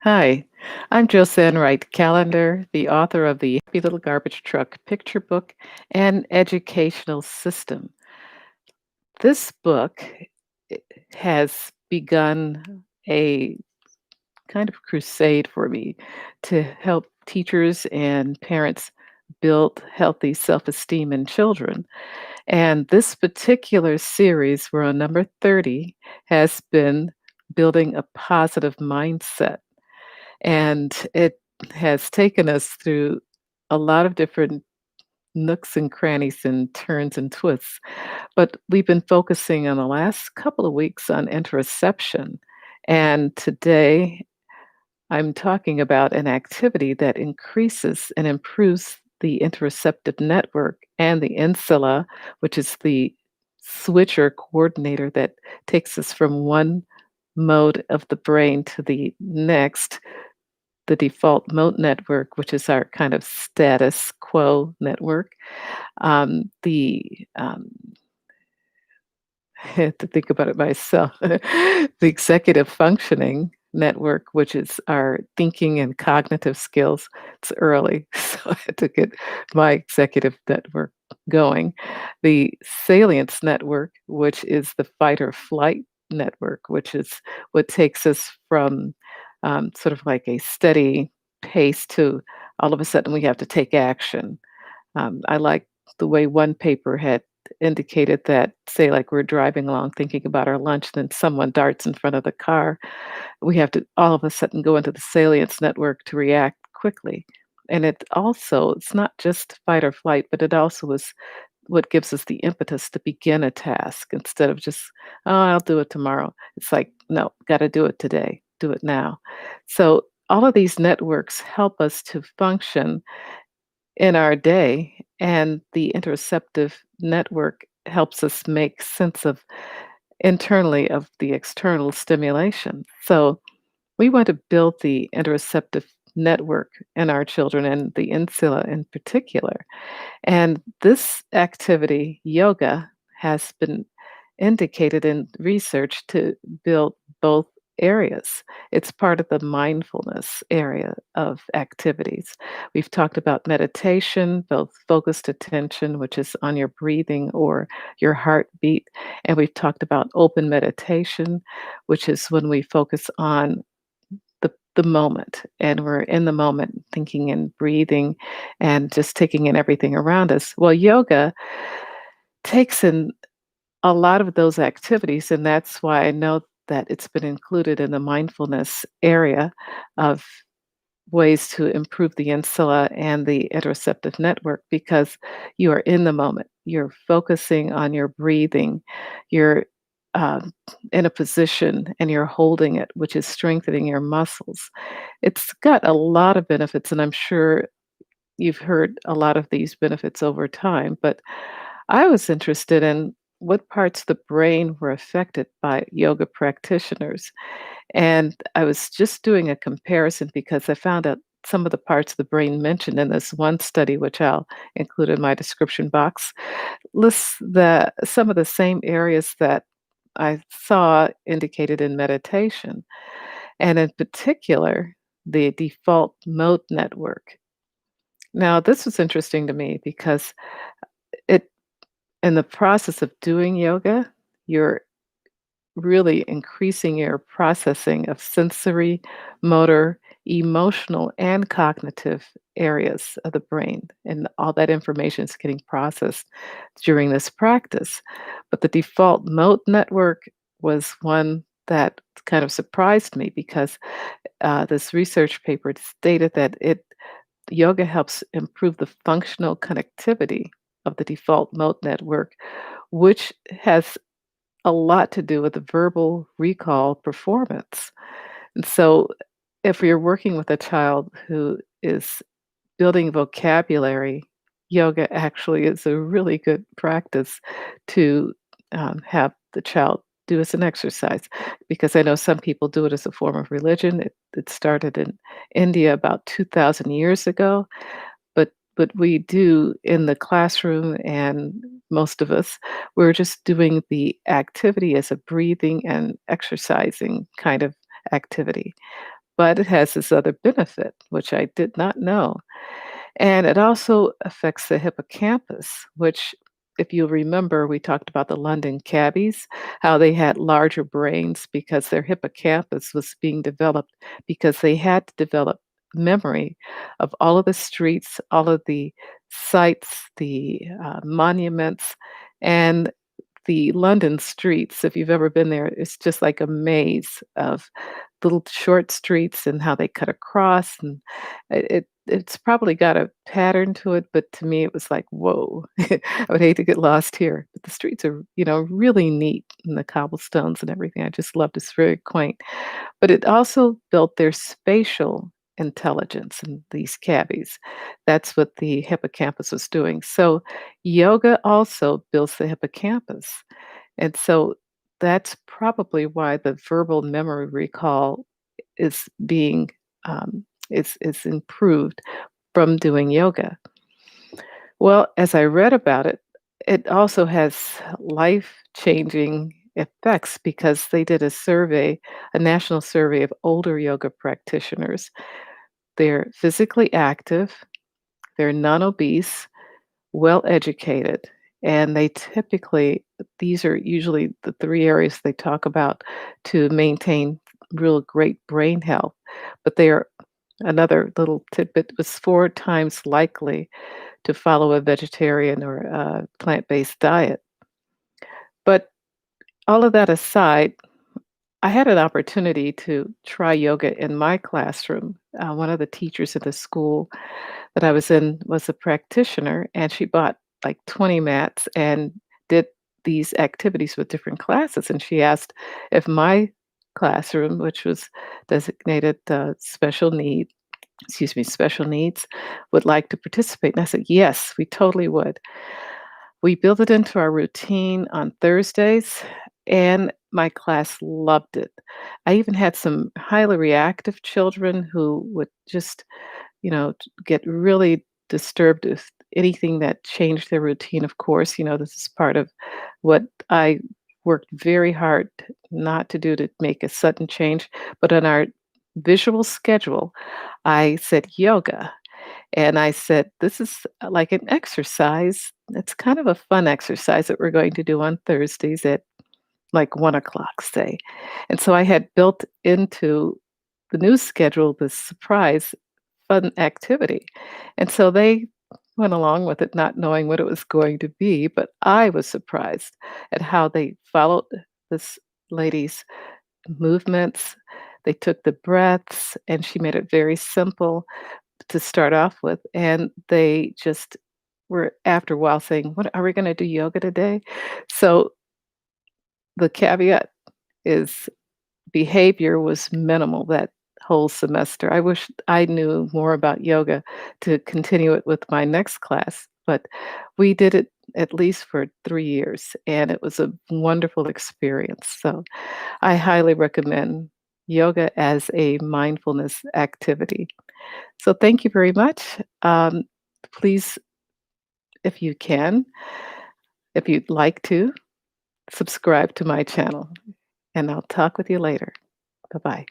Hi, I'm Josanne Wright Callender, the author of the Happy Little Garbage Truck picture book and educational system. This book i- has begun a kind of crusade for me to help teachers and parents build healthy self esteem in children. And this particular series, we're on number 30, has been building a positive mindset. And it has taken us through a lot of different nooks and crannies and turns and twists. But we've been focusing on the last couple of weeks on interoception. And today I'm talking about an activity that increases and improves the interoceptive network and the insula, which is the switcher coordinator that takes us from one mode of the brain to the next, the default mode network, which is our kind of status quo network. The I had to think about it myself. The executive functioning network, which is our thinking and cognitive skills. It's early, so I had to get my executive network going. The salience network, which is the fight or flight network, which is what takes us from sort of like a steady pace to all of a sudden we have to take action. I like the way one paper had indicated that, say, like we're driving along thinking about our lunch, then someone darts in front of the car. We have to all of a sudden go into the salience network to react quickly. And it's not just fight or flight, but it also is what gives us the impetus to begin a task instead of just, oh, I'll do it tomorrow. It's like, no, got to do it today, do it now. So all of these networks help us to function in our day, and the interoceptive network helps us make sense of internally of the external stimulation. So we want to build the interoceptive network in our children and the insula in particular. And this activity, yoga, has been indicated in research to build both areas. It's part of the mindfulness area of activities. We've talked about meditation, both focused attention, which is on your breathing or your heartbeat. And we've talked about open meditation, which is when we focus on the moment and we're in the moment thinking and breathing and just taking in everything around us. Well, yoga takes in a lot of those activities, and that's why I know that it's been included in the mindfulness area of ways to improve the insula and the interoceptive network because you are in the moment. You're focusing on your breathing. You're um, in a position and you're holding it, which is strengthening your muscles. It's got a lot of benefits, and I'm sure you've heard a lot of these benefits over time. But I was interested in what parts of the brain were affected by yoga practitioners. And I was just doing a comparison because I found out some of the parts of the brain mentioned in this one study, which I'll include in my description box, lists some of the same areas that I saw indicated in meditation, and in particular, the default mode network. Now, this was interesting to me because it in the process of doing yoga, you're really increasing your processing of sensory, motor, emotional, and cognitive areas of the brain. And all that information is getting processed during this practice. But the default mode network was one that kind of surprised me because this research paper stated that it yoga helps improve the functional connectivity of the default mode network, which has a lot to do with the verbal recall performance. And so, if you're working with a child who is building vocabulary, yoga actually is a really good practice to have the child do as an exercise because I know some people do it as a form of religion. It started in India about 2,000 years ago, but we do in the classroom, and most of us, we're just doing the activity as a breathing and exercising kind of activity. but it has this other benefit, which I did not know. And it also affects the hippocampus, which, if you remember, we talked about the London cabbies, how they had larger brains because their hippocampus was being developed because they had to develop memory of all of the streets, all of the sites, the monuments, and the London streets. If you've ever been there, it's just like a maze of little short streets and how they cut across, and it's probably got a pattern to it, but to me, it was like, "Whoa." I would hate to get lost here, but the streets are, really neat, and the cobblestones and everything. I just loved It's very quaint. But it also built their spatial intelligence in these cabbies. That's what the hippocampus was doing. So yoga also builds the hippocampus. And so that's probably why the verbal memory recall is being is improved from doing yoga. Well, as I read about it, it also has life-changing effects because they did a survey, a national survey of older yoga practitioners. They're physically active, they're non-obese, well-educated, and they typically these are usually the 3 areas they talk about to maintain real great brain health, but they are another little tidbit was 4 times likely to follow a vegetarian or a plant-based diet. But all of that aside, I had an opportunity to try yoga in my classroom. One of the teachers at the school that I was in was a practitioner, and she bought like 20 mats and did these activities with different classes. And she asked if my classroom, which was designated special needs, would like to participate. And I said, yes, we totally would. We built it into our routine on Thursdays, and my class loved it. I even had some highly reactive children who would just, get really disturbed if anything that changed their routine. Of course, this is part of what I worked very hard not to do to make a sudden change. But on our visual schedule, I said yoga. And I said, "This is like an exercise. It's kind of a fun exercise that we're going to do on Thursdays at like 1 o'clock, say." And so I had built into the new schedule this surprise fun activity. And so they went along with it, not knowing what it was going to be. But I was surprised at how they followed this lady's movements. They took the breaths, and she made it very simple to start off with, and they just were after a while saying, "What are we gonna do yoga today?" So the caveat is behavior was minimal that whole semester. I wish I knew more about yoga to continue it with my next class, but we did it at least for 3 years, and it was a wonderful experience. So I highly recommend yoga as a mindfulness activity. So thank you very much. Please, if you can, if you'd like to, subscribe to my channel, and I'll talk with you later. Bye bye.